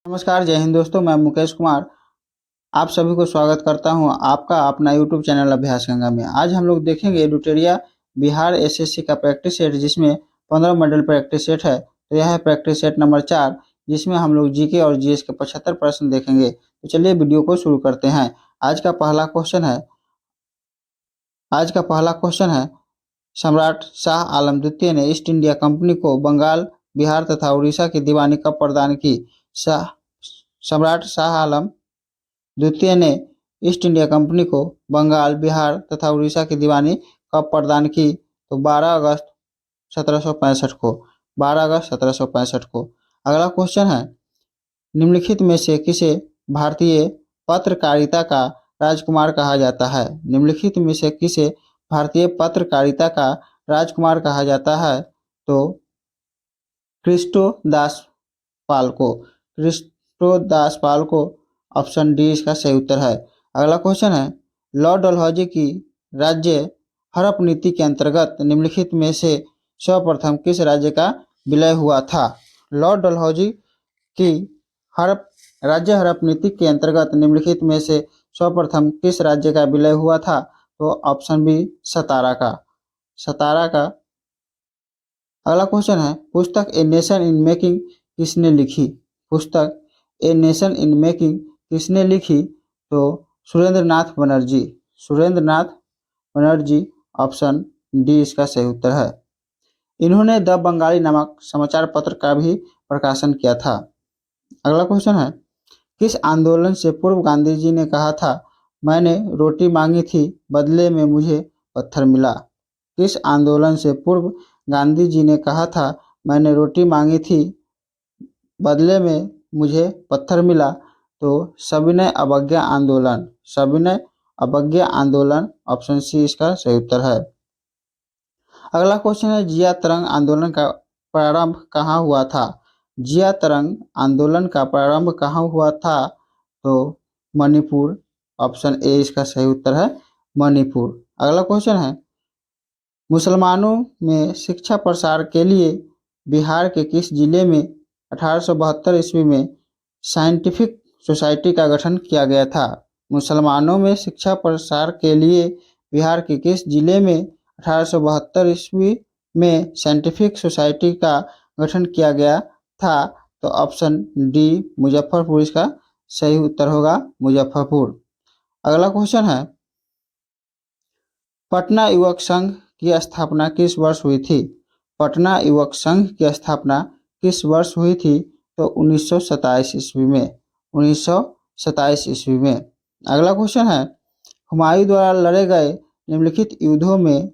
नमस्कार, जय हिंद दोस्तों। मैं मुकेश कुमार आप सभी को स्वागत करता हूं आपका अपना यूट्यूब चैनल अभ्यास गंगा में। आज हम लोग देखेंगे एडुटेरिया बिहार एसएससी का प्रैक्टिस सेट, जिसमें 15 मॉडल प्रैक्टिस सेट है। तो यह है प्रैक्टिस सेट नंबर 4, जिसमें हम लोग जीके और जीएस के 75 प्रश्न देखेंगे। तो चलिए वीडियो को शुरू करते हैं। आज का पहला क्वेश्चन है सम्राट शाह आलम द्वितीय ने ईस्ट इंडिया कंपनी को बंगाल, बिहार तथा उड़ीसा की दीवानी कब प्रदान की? सम्राट शाह आलम द्वितीय ने ईस्ट इंडिया कंपनी को बंगाल, बिहार तथा उड़ीसा की दीवानी कब प्रदान की? तो 12 अगस्त 1765 को। 12 अगस्त 1765 को। अगला क्वेश्चन है निम्नलिखित में से किसे भारतीय पत्रकारिता का राजकुमार कहा जाता है? निम्नलिखित में से किसे भारतीय पत्रकारिता का राजकुमार कहा जाता है? तो क्रिस्टो दास पाल को। क्रिस्टो दास पाल को। ऑप्शन डी इसका सही उत्तर है। अगला क्वेश्चन है लॉर्ड डलहौजी की राज्य हड़प नीति के अंतर्गत निम्नलिखित में से सर्वप्रथम किस राज्य का विलय हुआ था? लॉर्ड डलहौजी की राज्य हड़प नीति के अंतर्गत निम्नलिखित में से सर्वप्रथम किस राज्य का विलय हुआ था? तो ऑप्शन बी सतारा का। अगला क्वेश्चन है पुस्तक ए नेशन इन मेकिंग किसने लिखी? पुस्तक ए नेशन इन मेकिंग किसने लिखी? तो सुरेंद्रनाथ बनर्जी। ऑप्शन डी इसका सही उत्तर है। इन्होंने द बंगाली नामक समाचार पत्र का भी प्रकाशन किया था। अगला क्वेश्चन है किस आंदोलन से पूर्व गांधी जी ने कहा था मैंने रोटी मांगी थी बदले में मुझे पत्थर मिला? किस आंदोलन से पूर्व गांधी जी ने कहा था मैंने रोटी मांगी थी बदले में मुझे पत्थर मिला? तो सविनय अवज्ञा आंदोलन। ऑप्शन सी इसका सही उत्तर है। अगला क्वेश्चन है जिया तरंग आंदोलन का प्रारंभ कहाँ हुआ था? जिया तरंग आंदोलन का प्रारंभ कहाँ हुआ था? तो मणिपुर। ऑप्शन ए इसका सही उत्तर है, मणिपुर। अगला क्वेश्चन है मुसलमानों में शिक्षा प्रसार के लिए बिहार के किस जिले में 1872 ईस्वी में साइंटिफिक सोसाइटी का गठन किया गया था? मुसलमानों में शिक्षा प्रसार के लिए बिहार के किस जिले में 1872 ईस्वी में साइंटिफिक सोसाइटी का गठन किया गया था? तो ऑप्शन डी मुजफ्फरपुर इसका सही उत्तर होगा, मुजफ्फरपुर। अगला क्वेश्चन है पटना युवक संघ की स्थापना किस वर्ष हुई थी? पटना युवक संघ की स्थापना किस वर्ष हुई थी? तो 1927 ईस्वी में। 1927 ईस्वी में। अगला क्वेश्चन है हुमायूं द्वारा लड़े गए निम्नलिखित युद्धों में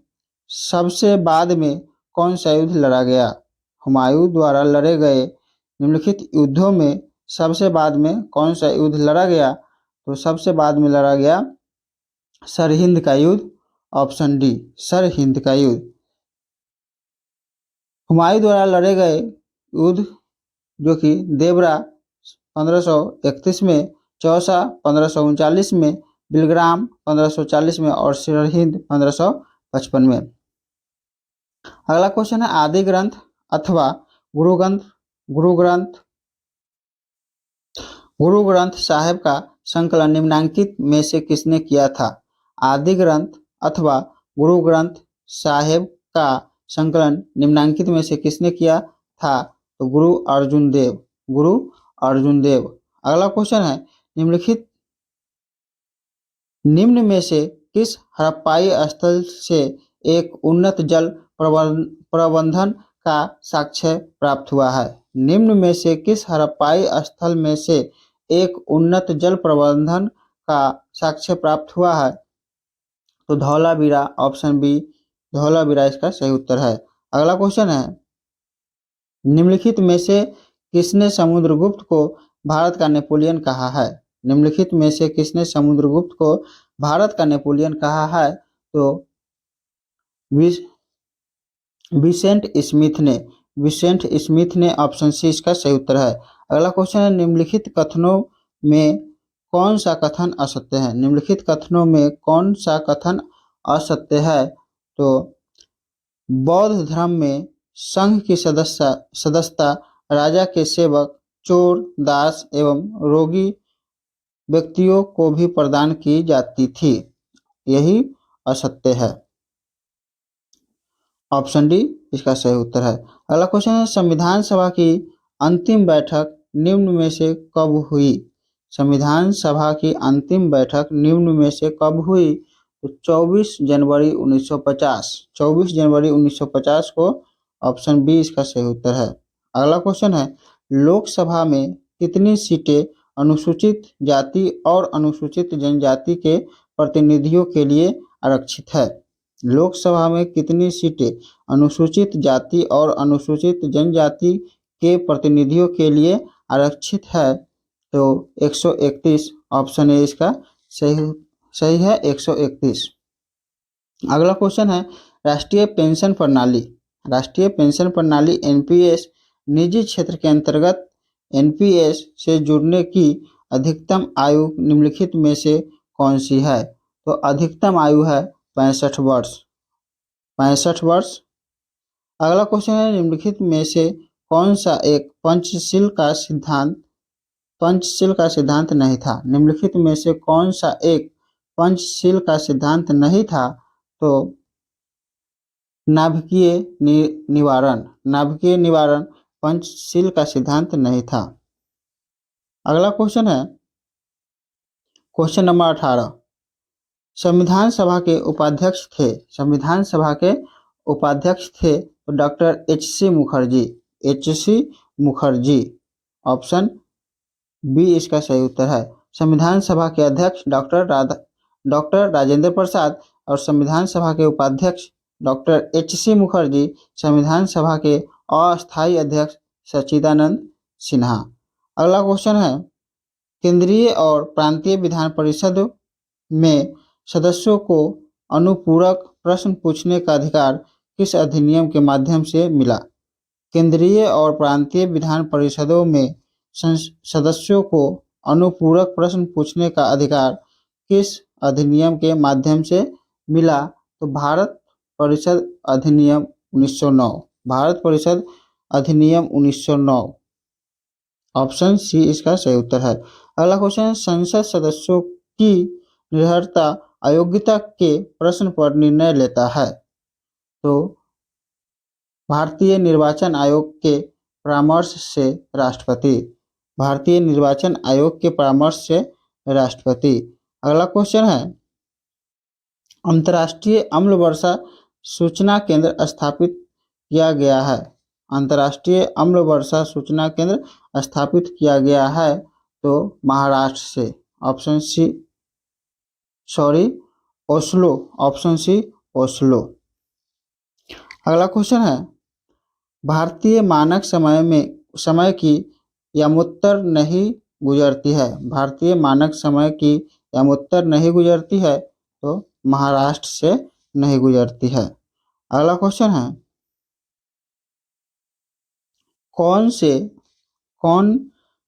सबसे बाद में कौन सा युद्ध लड़ा गया? हुमायूं द्वारा लड़े गए निम्नलिखित युद्धों में सबसे बाद में कौन सा युद्ध लड़ा गया? तो सबसे बाद में लड़ा गया सरहिंद का युद्ध। ऑप्शन डी सरहिंद का युद्ध। हुमायूं द्वारा लड़े गए युद्ध जो कि देवरा 1531 में, चौसा 1539 में, बिलग्राम 1540 में और सरहिंद 1555 में। अगला क्वेश्चन है आदि ग्रंथ अथवा गुरु ग्रंथ साहिब का संकलन निम्नांकित में से किसने किया था? आदि ग्रंथ अथवा गुरु ग्रंथ साहिब का संकलन निम्नांकित में से किसने किया था? तो गुरु अर्जुन देव। अगला क्वेश्चन है निम्न में से किस हड़प्पाई स्थल से एक उन्नत जल प्रबंधन का साक्ष्य प्राप्त हुआ है? निम्न में से किस हड़प्पाई स्थल में से एक उन्नत जल प्रबंधन का साक्ष्य प्राप्त हुआ है? तो धौलावीरा। ऑप्शन बी धौलावीरा इसका सही उत्तर है। अगला क्वेश्चन है निम्नलिखित में से किसने समुद्रगुप्त को भारत का नेपोलियन कहा है? निम्नलिखित में से किसने समुद्रगुप्त को भारत का नेपोलियन कहा है? तो विसेंट स्मिथ ने। ऑप्शन सी इसका सही उत्तर है। अगला क्वेश्चन है निम्नलिखित कथनों में कौन सा कथन असत्य है? निम्नलिखित कथनों में कौन सा कथन असत्य है? तो बौद्ध धर्म में संघ की सदस्यता राजा के सेवक चोर, दास एवं रोगी व्यक्तियों को भी प्रदान की जाती थी। यही असत्य है। ऑप्शन डी इसका सही उत्तर है। अगला क्वेश्चन है, संविधान सभा की अंतिम बैठक निम्न में से कब हुई? संविधान सभा की अंतिम बैठक निम्न में से कब हुई? तो 24 जनवरी 1950। 24 जनवरी 1950 को ऑप्शन बी इसका सही उत्तर है। अगला क्वेश्चन है, लोकसभा में कितनी सीटें अनुसूचित जाति और अनुसूचित जनजाति के प्रतिनिधियों के लिए आरक्षित है? लोकसभा में कितनी सीटें अनुसूचित जाति और अनुसूचित जनजाति के प्रतिनिधियों के लिए आरक्षित है? तो 131 ऑप्शन ए इसका सही है, 131। अगला क्वेश्चन है, राष्ट्रीय पेंशन प्रणाली। राष्ट्रीय पेंशन प्रणाली एनपीएस निजी क्षेत्र के अंतर्गत एनपीएस से जुड़ने की अधिकतम आयु निम्नलिखित में से कौन सी है? तो अधिकतम आयु है 65 वर्ष। 65 वर्ष। अगला क्वेश्चन है, निम्नलिखित में से कौन सा एक पंचशील का सिद्धांत नहीं था? निम्नलिखित में से कौन सा एक पंचशील का सिद्धांत नहीं था? तो नाभिकीय निवारण पंचशील का सिद्धांत नहीं था। अगला क्वेश्चन है क्वेश्चन नंबर 18। संविधान सभा के उपाध्यक्ष थे। संविधान सभा के उपाध्यक्ष थे तो doctor H C. Mukherjee. H C. Mukherjee. Option B इसका सही उत्तर है। संविधान सभा के अध्यक्ष डॉक्टर राजेंद्र प्रसाद और संविधान सभा के उपाध्यक्ष डॉक्टर एच.सी. मुखर्जी, संविधान सभा के अस्थायी अध्यक्ष सच्चिदानंद सिन्हा। अगला क्वेश्चन है, केंद्रीय और प्रांतीय विधान परिषद में सदस्यों को अनुपूरक प्रश्न पूछने का अधिकार किस अधिनियम के माध्यम से मिला? केंद्रीय और प्रांतीय विधान परिषदों में सदस्यों को अनुपूरक प्रश्न पूछने का अधिकार किस अधिनियम के माध्यम से मिला? तो भारत परिषद अधिनियम 1909। भारत परिषद अधिनियम 1909। ऑप्शन सी इसका सही उत्तर है। अगला क्वेश्चन है, संसद सदस्यों की निर्भरता अयोग्यता के प्रश्न पर निर्णय लेता है। तो भारतीय निर्वाचन आयोग के परामर्श से राष्ट्रपति। भारतीय निर्वाचन आयोग के परामर्श से राष्ट्रपति। अगला क्वेश्चन है, अंतर्राष्ट्रीय अम्ल वर्षा सूचना केंद्र स्थापित किया गया है। अंतर्राष्ट्रीय अम्ल वर्षा सूचना केंद्र स्थापित किया गया है तो महाराष्ट्र से। Option C Oslo. Option C Oslo. अगला क्वेश्चन है, भारतीय मानक समय की यमोत्तर नहीं गुजरती है। भारतीय मानक समय की यमोत्तर नहीं गुजरती है तो महाराष्ट्र से नहीं गुजरती है। अगला क्वेश्चन है, कौन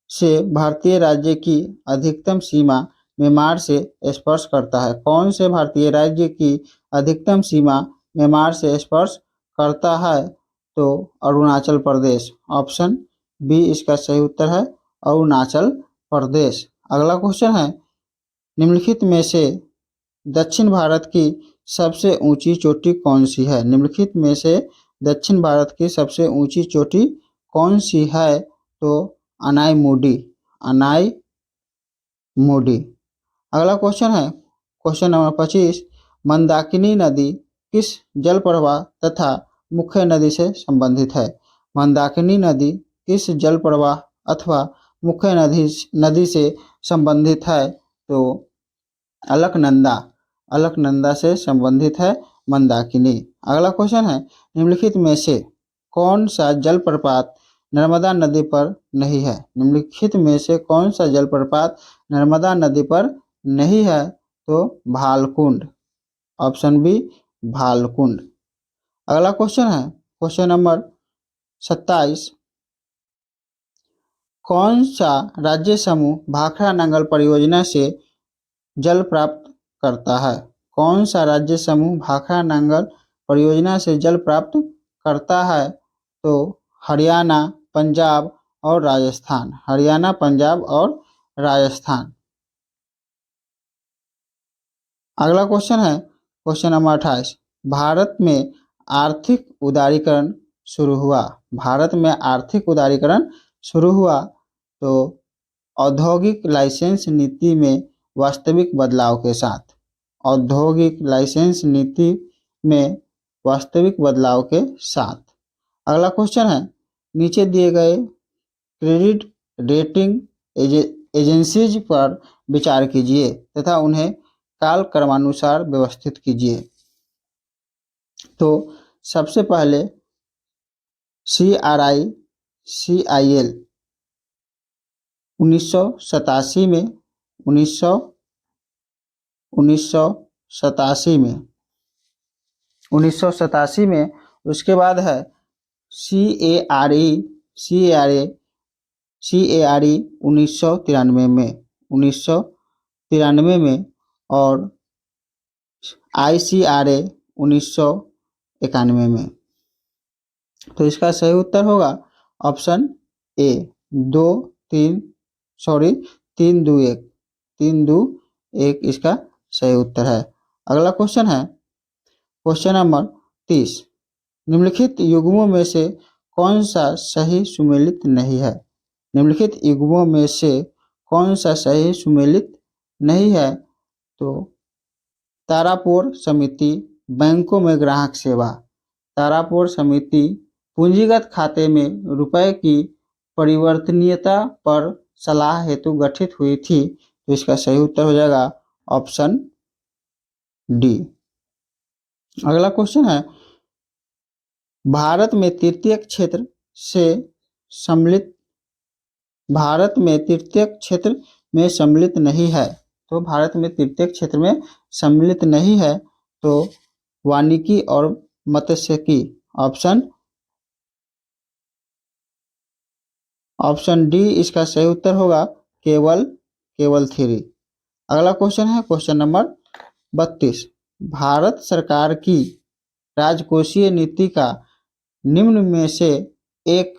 से भारतीय राज्य की अधिकतम सीमा म्यांमार से स्पर्श करता है? कौन से भारतीय राज्य की अधिकतम सीमा म्यांमार से स्पर्श करता है? तो अरुणाचल प्रदेश। ऑप्शन बी इसका सही उत्तर है, अरुणाचल प्रदेश। अगला क्वेश्चन है, निम्नलिखित में से दक्षिण भारत की सबसे ऊंची चोटी कौन सी है? निम्नलिखित में से दक्षिण भारत की सबसे ऊंची चोटी कौन सी है? तो अनाई मोडी। अगला क्वेश्चन है क्वेश्चन नंबर 25। मंदाकिनी नदी किस जल प्रवाह तथा मुख्य नदी से संबंधित है? मंदाकिनी नदी किस जल प्रवाह अथवा मुख्य नदी से संबंधित है? तो अलकनंदा से संबंधित है मंदाकिनी। अगला क्वेश्चन है, निम्नलिखित में से कौन सा जलप्रपात नर्मदा नदी पर नहीं है? निम्नलिखित में से कौन सा जलप्रपात नर्मदा नदी पर नहीं है? तो भालकुंड। Option B Bhalkund. अगला क्वेश्चन है क्वेश्चन नंबर 27। कौन सा राज्य समूह भाखड़ा नंगल परियोजना से जल प्राप्त करता है? कौन सा राज्य समूह भाखड़ा नंगल परियोजना से जल प्राप्त करता है? तो हरियाणा, पंजाब और राजस्थान। हरियाणा, पंजाब और राजस्थान। अगला क्वेश्चन है क्वेश्चन नंबर 28। भारत में आर्थिक उदारीकरण शुरू हुआ। भारत में आर्थिक उदारीकरण शुरू हुआ तो औद्योगिक लाइसेंस नीति में वास्तविक बदलाव के साथ। औद्योगिक लाइसेंस नीति में वास्तविक बदलाव के साथ। अगला क्वेश्चन है नीचे दिए गए क्रेडिट रेटिंग एजेंसीज पर विचार कीजिए तथा उन्हें काल क्रमानुसार व्यवस्थित कीजिए। तो सबसे पहले CRICIL 1987 में 1987 में। उसके बाद है CARE 1993 में और ICRA 1991 में। तो इसका सही उत्तर होगा ऑप्शन ए 3-2-1 इसका सही उत्तर है। अगला क्वेश्चन है क्वेश्चन नंबर 30। निम्नलिखित युग्मों में से कौन सा सही सुमेलित नहीं है। निम्नलिखित युग्मों में से कौन सा सही सुमेलित नहीं है। तो तारापुर समिति बैंकों में ग्राहक सेवा। तारापुर समिति पूंजीगत खाते में रुपए की परिवर्तनीयता पर सलाह हेतु गठित हुई थी। तो इसका सही उत्तर हो जाएगा ऑप्शन डी। अगला क्वेश्चन है भारत में तृतीय क्षेत्र में सम्मिलित नहीं है। तो भारत में तृतीय क्षेत्र में सम्मिलित नहीं है तो वानिकी और मत्स्यिकी। ऑप्शन डी इसका सही उत्तर होगा केवल 3। अगला क्वेश्चन है क्वेश्चन नंबर 32। भारत सरकार की राजकोषीय नीति का निम्न में से एक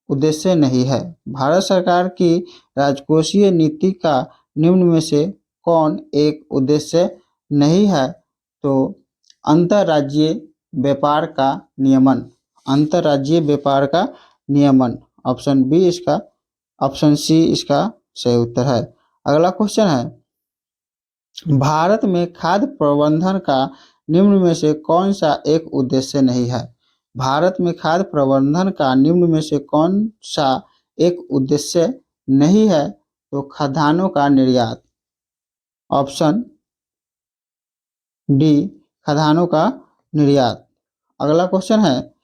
उद्देश्य नहीं है। भारत सरकार की राजकोषीय नीति का निम्न में से कौन एक उद्देश्य नहीं है। तो अंतर्राज्यीय व्यापार का नियमन। अंतर्राज्यीय व्यापार का नियमन। ऑप्शन सी इसका सही उत्तर है। अगला क्वेश्चन है भारत में खाद्य प्रबंधन का निम्न में से कौन सा एक उद्देश्य नहीं है। भारत में खाद्य प्रबंधन का निम्न में से कौन सा एक उद्देश्य नहीं है। तो खाद्यान्नों का निर्यात। ऑप्शन डी खाद्यान्नों का निर्यात। अगला क्वेश्चन है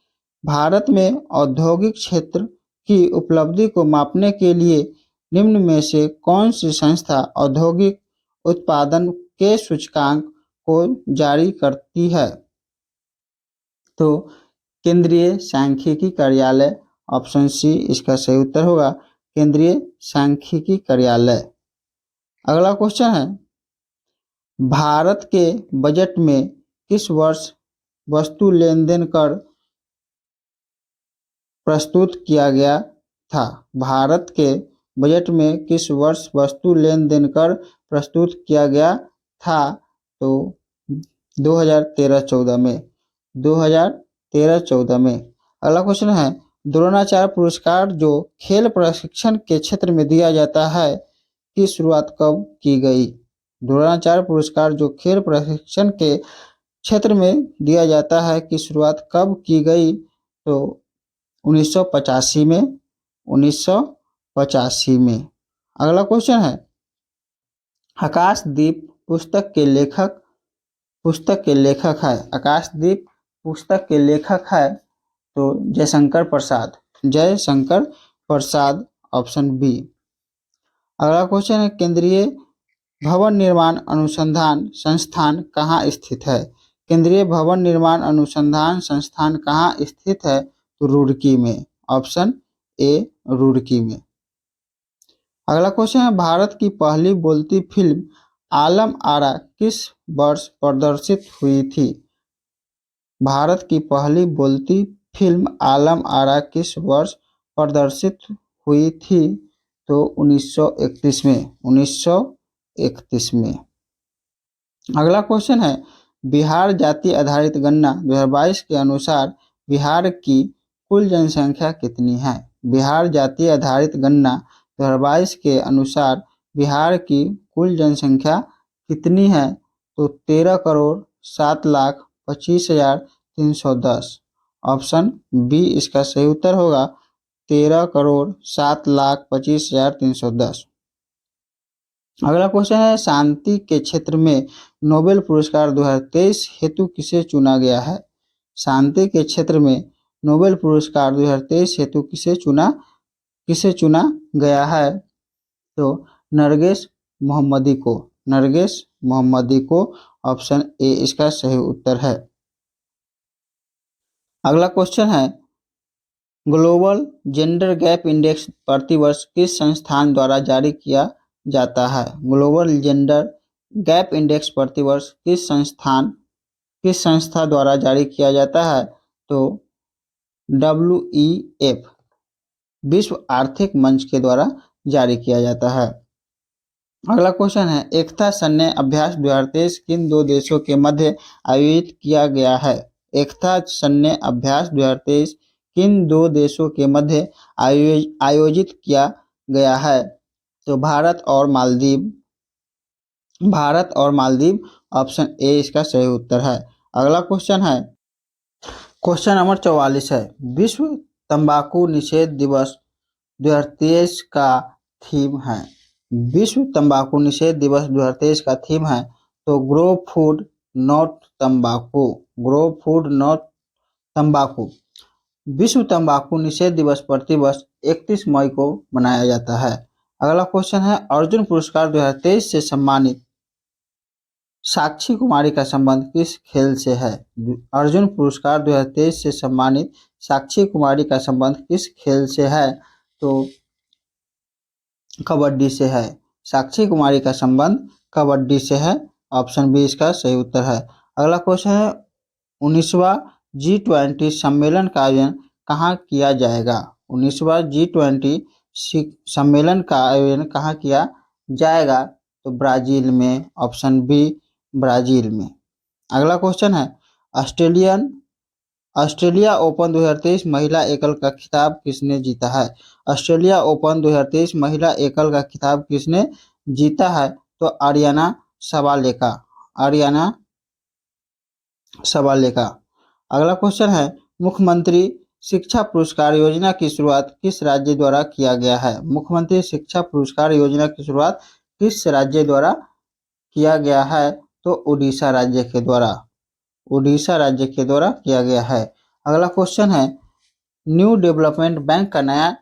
भारत में औद्योगिक क्षेत्र की उपलब्धि को मापने के लिए निम्न में से कौन सी संस्था औद्योगिक उत्पादन के सूचकांक को जारी करती है। तो केंद्रीय सांख्यिकी कार्यालय। ऑप्शन सी इसका सही उत्तर होगा केंद्रीय सांख्यिकी कार्यालय। अगला क्वेश्चन है भारत के बजट में किस वर्ष वस्तु लेन देन कर प्रस्तुत किया गया था। भारत के बजट में किस वर्ष वस्तु लेन देन कर प्रस्तुत किया गया था। तो 2013-14 में। 2013-14 में। अगला क्वेश्चन है द्रोणाचार्य पुरस्कार जो खेल प्रशिक्षण के क्षेत्र में दिया जाता है की शुरुआत कब की गई। द्रोणाचार्य पुरस्कार जो खेल प्रशिक्षण के क्षेत्र में दिया जाता है की शुरुआत कब की गई। तो 1985 में। 1985 में। अगला क्वेश्चन है आकाशदीप पुस्तक के लेखक है। आकाशदीप पुस्तक के लेखक है तो जयशंकर प्रसाद। Option B. अगला क्वेश्चन है केंद्रीय भवन निर्माण अनुसंधान संस्थान कहाँ स्थित है। केंद्रीय भवन निर्माण अनुसंधान संस्थान कहाँ स्थित है। तो रुड़की में। ऑप्शन ए रुड़की में। अगला क्वेश्चन है भारत की पहली बोलती फिल्म आलम आरा किस वर्ष प्रदर्शित हुई थी। भारत की पहली बोलती फिल्म आलम आरा किस वर्ष प्रदर्शित हुई थी? तो 1931 में, 1931 में। अगला क्वेश्चन है, बिहार जाति आधारित गणना 2022 के अनुसार बिहार की कुल जनसंख्या कितनी है? बिहार जाति आधारित गणना 2022 के अनुसार बिहार की कुल जनसंख्या कितनी है? तो 13,07,25,310। ऑप्शन बी इसका सही उत्तर होगा, 13,07,25,310। अगला क्वेश्चन है, शांति के क्षेत्र में नोबेल पुरस्कार 2023 हेतु किसे चुना गया है? शांति के क्षेत्र में नोबेल पुरस्कार 2023 हेतु किसे चुना गया है? तो नरगिस मोहम्मदी को, नरगिस मोहम्मदी को। ऑप्शन ए इसका सही उत्तर है। अगला क्वेश्चन है, ग्लोबल जेंडर गैप इंडेक्स प्रतिवर्ष किस संस्थान द्वारा जारी किया जाता है? ग्लोबल जेंडर गैप इंडेक्स प्रतिवर्ष किस संस्था द्वारा जारी किया जाता है? तो WEF, विश्व आर्थिक मंच के द्वारा जारी किया जाता है। अगला क्वेश्चन है, एकता सैन्य अभ्यास 2023 किन दो देशों के मध्य आयोजित किया गया है? एकता सैन्य अभ्यास 2023 किन दो देशों के मध्य आयोजित किया गया है? तो भारत और मालदीव, भारत और मालदीव। ऑप्शन ए इसका सही उत्तर है। अगला क्वेश्चन है, क्वेश्चन नंबर 44 है, विश्व तंबाकू निषेध दिवस 2023 का थीम है? विश्व तंबाकू निषेध दिवस 2023 का थीम है तो ग्रो फूड नॉट तंबाकू, ग्रो फूड नॉट तंबाकू। विश्व तंबाकू निषेध दिवस प्रतिवर्ष 31 मई को मनाया जाता है। अगला क्वेश्चन है, अर्जुन पुरस्कार 2023 से सम्मानित साक्षी कुमारी का संबंध किस खेल से है? अर्जुन पुरस्कार 2023 से सम्मानित साक्षी कुमारी का संबंध किस खेल से है? तो कबड्डी से है। साक्षी कुमारी का संबंध कबड्डी से है। ऑप्शन बी इसका सही उत्तर है। अगला क्वेश्चन है, 19वां G20 सम्मेलन का आयोजन कहाँ किया जाएगा? 19वां G20 सम्मेलन का आयोजन कहाँ किया जाएगा? तो ब्राजील में। ऑप्शन बी ब्राजील में। अगला क्वेश्चन है, ऑस्ट्रेलिया ओपन 2023 महिला एकल का खिताब किसने जीता है? ऑस्ट्रेलिया ओपन 2023 महिला एकल का खिताब किसने जीता है? तो आर्याना सबालेका, आर्याना सबालेका। अगला क्वेश्चन है, मुख्यमंत्री शिक्षा पुरस्कार योजना की शुरुआत किस राज्य द्वारा किया गया है? मुख्यमंत्री शिक्षा पुरस्कार योजना की शुरुआत किस राज्य द्वारा किया गया है? तो उड़ीसा राज्य के द्वारा, उड़ीसा राज्य के द्वारा किया गया है। अगला क्वेश्चन है, न्यू डेवलपमेंट बैंक का नया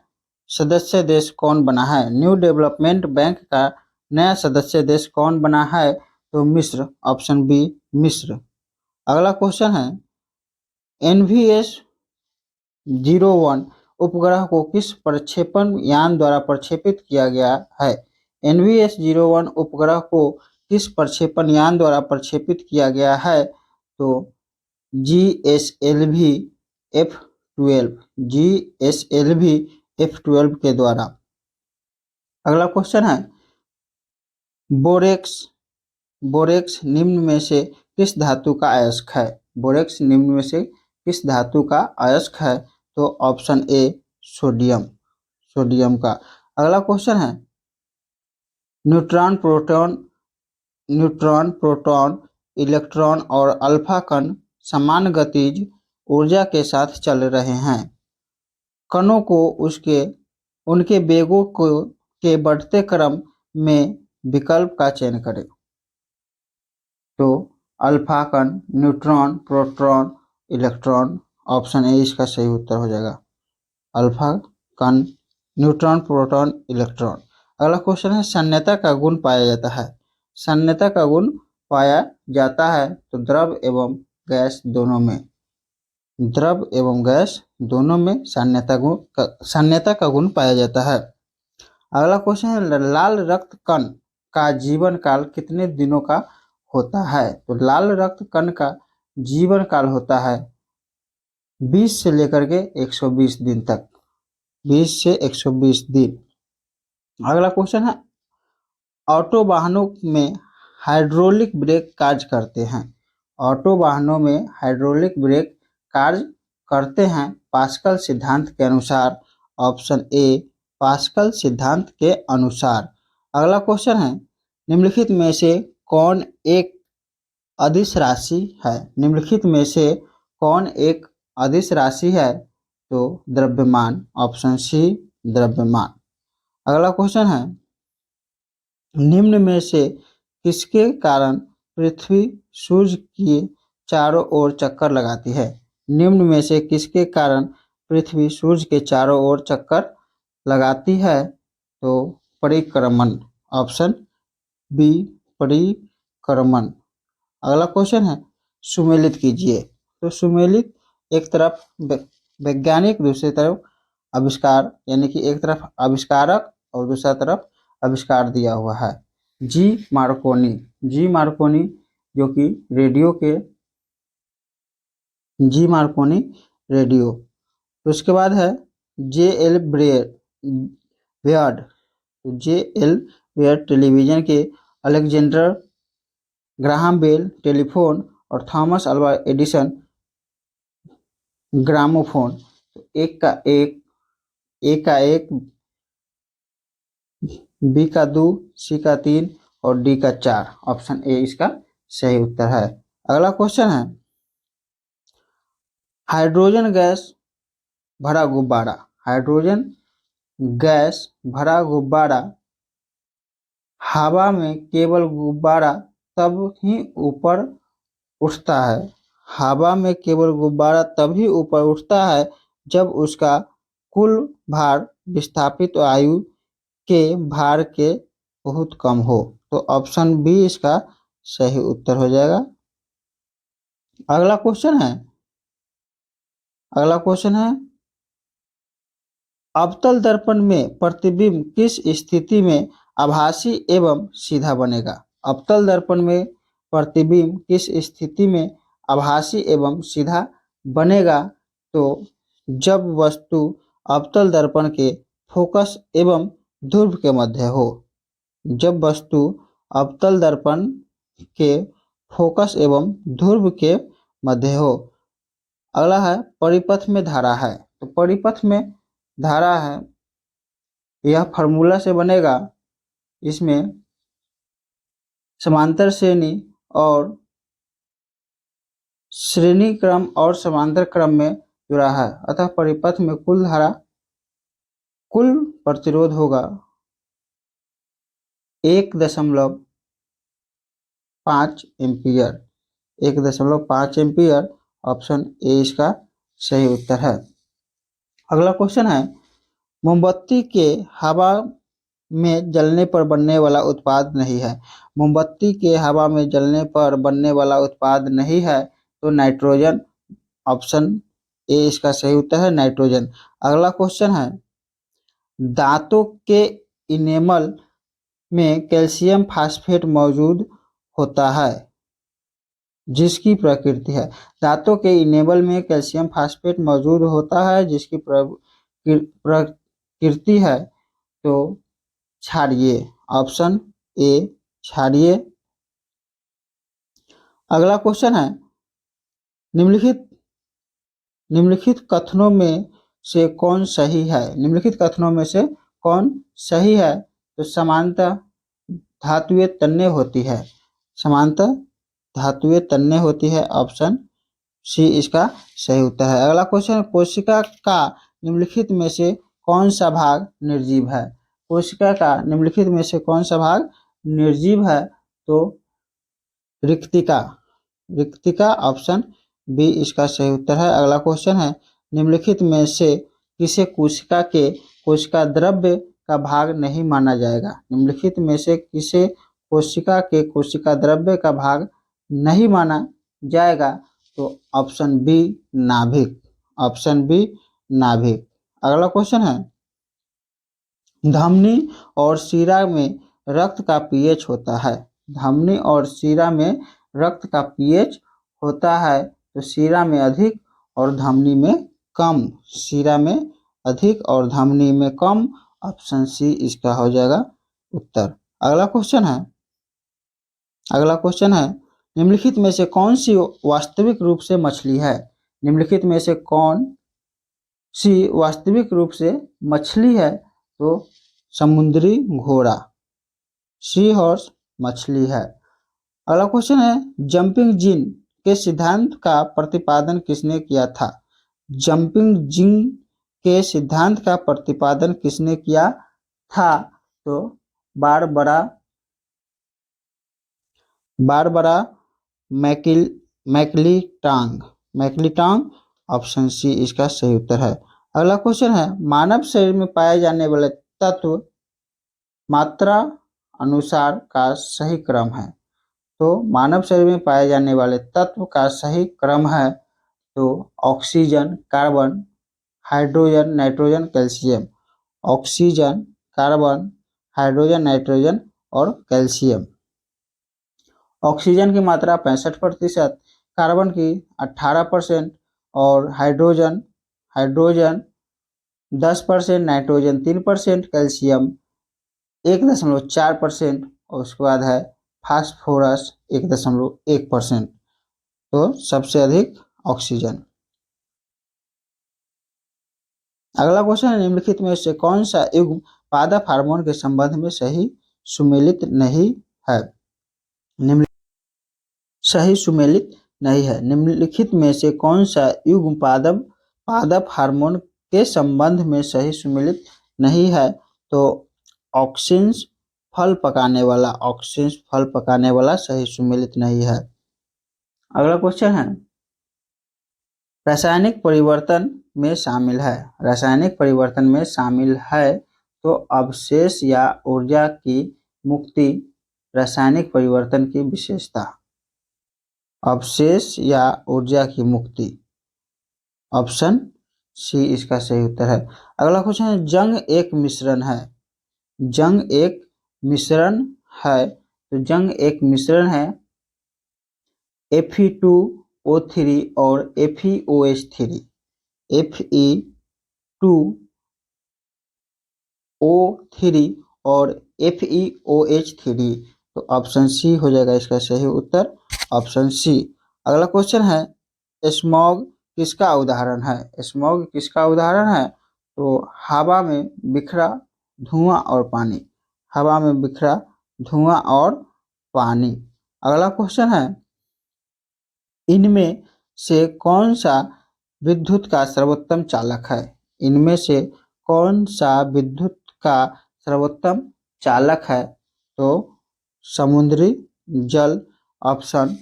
सदस्य देश कौन बना है? न्यू डेवलपमेंट बैंक का नया सदस्य देश कौन बना है? तो मिस्र। ऑप्शन बी मिस्र। अगला क्वेश्चन है, NVS-01 उपग्रह को किस प्रक्षेपण यान द्वारा प्रक्षेपित किया गया है? NVS-01 उपग्रह को किस प्रक्षेपण यान द्वारा प्रक्षेपित किया गया है? तो GSLV F12, GSLV F12 के द्वारा। अगला क्वेश्चन है, बोरेक्स, बोरेक्स निम्न में से किस धातु का अयस्क है? बोरेक्स निम्न में से किस धातु का अयस्क है? तो ऑप्शन ए सोडियम, सोडियम का। अगला क्वेश्चन है, न्यूट्रॉन प्रोटॉन इलेक्ट्रॉन और अल्फा कण समान गतिज ऊर्जा के साथ चल रहे हैं। कणों को उनके वेगों के बढ़ते क्रम में विकल्प का चयन करें। तो अल्फा कण, neutron, proton, electron. Option A इसका सही उत्तर हो जाएगा, अल्फा कण, न्यूट्रॉन, प्रोटॉन, इलेक्ट्रॉन। अगला क्वेश्चन है, साम्यता का गुण पाया जाता है? साम्यता का गुण पाया जाता है तो द्रव एवं गैस दोनों में, द्रव एवं गैस दोनों में साम्यता का गुण पाया जाता है। अगला क्वेश्चन है, लाल रक्त कण का जीवन काल कितने दिनों का होता है? तो लाल रक्त कण का जीवन काल होता है 20 से लेकर के 120 दिन तक। 20 से 120 दिन। अगला क्वेश्चन है, ऑटो वाहनों में हाइड्रोलिक ब्रेक कार्य करते हैं। ऑटो वाहनों में हाइड्रोलिक ब्रेक कार्य करते हैं पास्कल सिद्धांत के अनुसार। ऑप्शन ए पास्कल सिद्धांत के अनुसार। अगला क्वेश्चन है, निम्नलिखित में से कौन एक अदिश राशि है? निम्नलिखित में से कौन एक अदिश राशि है? तो द्रव्यमान। ऑप्शन सी द्रव्यमान। अगला क्वेश्चन है, निम्न में से किसके कारण पृथ्वी सूर्य के चारों ओर चक्कर लगाती है? निम्न में से किसके कारण पृथ्वी सूर्य के चारों ओर चक्कर लगाती है? तो परिक्रमण। ऑप्शन बी परिक्रमण। अगला क्वेश्चन है, सुमेलित कीजिए। तो सुमेलित एक तरफ वैज्ञानिक, दूसरी तरफ आविष्कार, यानी कि एक तरफ आविष्कारक और दूसरा तरफ आविष्कार दिया हुआ है। जी मार्कोनी जो कि रेडियो के जी मार्कोनी रेडियो। तो उसके बाद है जे एल बेयर्ड टेलीविजन के, अलेक्जेंडर ग्राहम बेल टेलीफोन और थॉमस अल्वा एडिसन ग्रामोफोन। तो एक का एक, बी का 2, सी का 3 और डी का 4। ऑप्शन ए इसका सही उत्तर है। अगला क्वेश्चन है, हाइड्रोजन गैस भरा गुब्बारा। हाइड्रोजन गैस भरा गुब्बारा हवा में केवल गुब्बारा तब ही ऊपर उठता है। हवा में केवल गुब्बारा तभी ऊपर उठता है जब उसका कुल भार विस्थापित वायु के भार के बहुत कम हो। तो ऑप्शन बी इसका सही उत्तर हो जाएगा। अगला क्वेश्चन है, अवतल दर्पण में प्रतिबिंब किस स्थिति में आभासी एवं सीधा बनेगा? अवतल दर्पण में प्रतिबिंब किस स्थिति में आभासी एवं सीधा बनेगा? तो जब वस्तु अवतल दर्पण के फोकस एवं ध्रुव के मध्य हो। जब वस्तु अवतल दर्पण के फोकस एवं ध्रुव के मध्य हो। अगला है, परिपथ में धारा है। तो परिपथ में धारा है, यह फार्मूला से बनेगा। इसमें समांतर श्रेणी और श्रेणी क्रम और समांतर क्रम में जुड़ा है, अतः परिपथ में कुल प्रतिरोध होगा 1.5 एम्पियर। 1.5 एम्पियर। ऑप्शन ए इसका सही उत्तर है। अगला क्वेश्चन है, मोमबत्ती के हवा में जलने पर बनने वाला उत्पाद नहीं है। मोमबत्ती के हवा में जलने पर बनने वाला उत्पाद नहीं है, तो नाइट्रोजन। ऑप्शन ए इसका सही उत्तर है, नाइट्रोजन। अगला क्वेश्चन है, दांतों के इनेमल में कैल्शियम फास्फेट मौजूद होता है जिसकी प्रकृति है। दांतों के इनेमल में कैल्शियम फास्फेट मौजूद होता है जिसकी प्रकृति है, तो क्षारीय। ऑप्शन ए क्षारीय। अगला क्वेश्चन है, निम्नलिखित कथनों में से कौन सही है? निम्नलिखित कथनों में से कौन सही है? तो समानतः धातुएं तन्य होती है। समानतः धातुएं तन्य होती है। ऑप्शन सी इसका सही उत्तर है। अगला क्वेश्चन, कोशिका का निम्नलिखित में से कौन सा भाग निर्जीव है? कोशिका का निम्नलिखित में से कौन सा भाग निर्जीव है? तो रिक्तिका। ऑप्शन बी इसका सही उत्तर है। अगला क्वेश्चन है, निम्नलिखित में से किसे कोशिका द्रव्य का भाग नहीं माना जाएगा? निम्नलिखित में से किसे कोशिका द्रव्य का भाग नहीं माना जाएगा? तो ऑप्शन बी नाभिक। ऑप्शन बी नाभिक। अगला क्वेश्चन है, धमनी और शिरा में रक्त का पीएच होता है। धमनी और शिरा में रक्त का पीएच होता है, तो शिरा में अधिक और धमनी में कम। शिरा में अधिक और धमनी में कम। ऑप्शन सी इसका हो जाएगा उत्तर। अगला क्वेश्चन है निम्नलिखित में से कौन सी वास्तविक रूप से मछली है। निम्नलिखित में से कौन सी वास्तविक रूप से मछली है। तो समुद्री घोड़ा, सी हॉर्स मछली है। अगला क्वेश्चन है जंपिंग जिन के सिद्धांत का प्रतिपादन किसने किया था। जंपिंग जिन के सिद्धांत का प्रतिपादन किसने किया था। तो बारबरा मैकलिटांग ऑप्शन सी इसका सही उत्तर है। अगला क्वेश्चन है मानव शरीर में पाए जाने वाले तत्व मात्रा अनुसार का सही क्रम है। तो मानव शरीर में पाए जाने वाले तत्व का सही क्रम है तो oxygen, carbon, hydrogen, nitrogen, calcium. Oxygen, carbon, hydrogen, nitrogen और कैल्शियम। ऑक्सीजन की मात्रा 65%, कार्बन की 18% और हाइड्रोजन 10%, नाइट्रोजन 3%, कैल्शियम 1.4% और उसके बाद है फास्फोरस 1.1%। तो सबसे अधिक ऑक्सीजन। अगला क्वेश्चन है निम्नलिखित में से कौन सा युग्म पादप हार्मोन के संबंध में सही सुमेलित नहीं है। निम्नलिखित में से कौन सा युग्म पादप हार्मोन के संबंध में सही सुमेलित नहीं है। तो ऑक्सिन्स फल पकाने वाला सही सुमेलित नहीं है। अगला क्वेश्चन है रासायनिक परिवर्तन में शामिल है तो अवशेष या ऊर्जा की मुक्ति। रासायनिक परिवर्तन की विशेषता अवशेष या ऊर्जा की मुक्ति। ऑप्शन सी इसका सही उत्तर है। अगला क्वेश्चन है जंग एक मिश्रण है तो जंग एक मिश्रण है Fe2O3 और FeOH3। Fe2O3 और FeOH3। तो ऑप्शन सी हो जाएगा इसका सही उत्तर, ऑप्शन सी। अगला क्वेश्चन है स्मॉग किसका उदाहरण है। तो हवा में बिखरा धुआं और पानी। अगला क्वेश्चन है इनमें से कौन सा विद्युत का सर्वोत्तम चालक है। तो समुद्री जल। ऑप्शन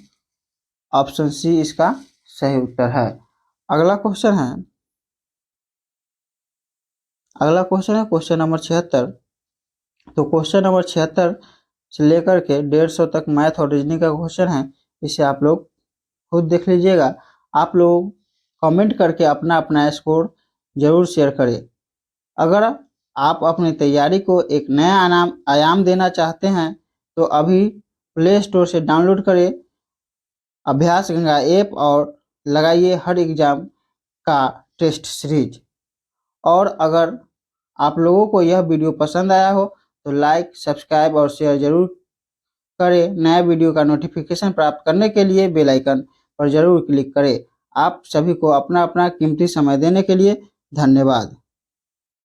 सी इसका सही उत्तर है। अगला क्वेश्चन है क्वेश्चन नंबर 76। तो क्वेश्चन नंबर 76 से लेकर के 150 तक मैथ और रीजनिंग का क्वेश्चन है। इसे आप लोग खुद देख लीजिएगा। आप लोग कमेंट करके अपना अपना स्कोर जरूर शेयर करें। अगर आप अपनी तैयारी को एक नया आयाम देना चाहते हैं तो अभी प्ले स्टोर से डाउनलोड करें अभ्यास गंगा ऐप और लगाइए हर एग्जाम का टेस्ट सीरीज। और अगर आप लोगों को यह वीडियो पसंद आया हो तो लाइक, सब्सक्राइब और शेयर जरूर करें। नया वीडियो का नोटिफिकेशन प्राप्त करने के लिए बेल आइकन पर जरूर क्लिक करें। आप सभी को अपना अपना कीमती समय देने के लिए धन्यवाद।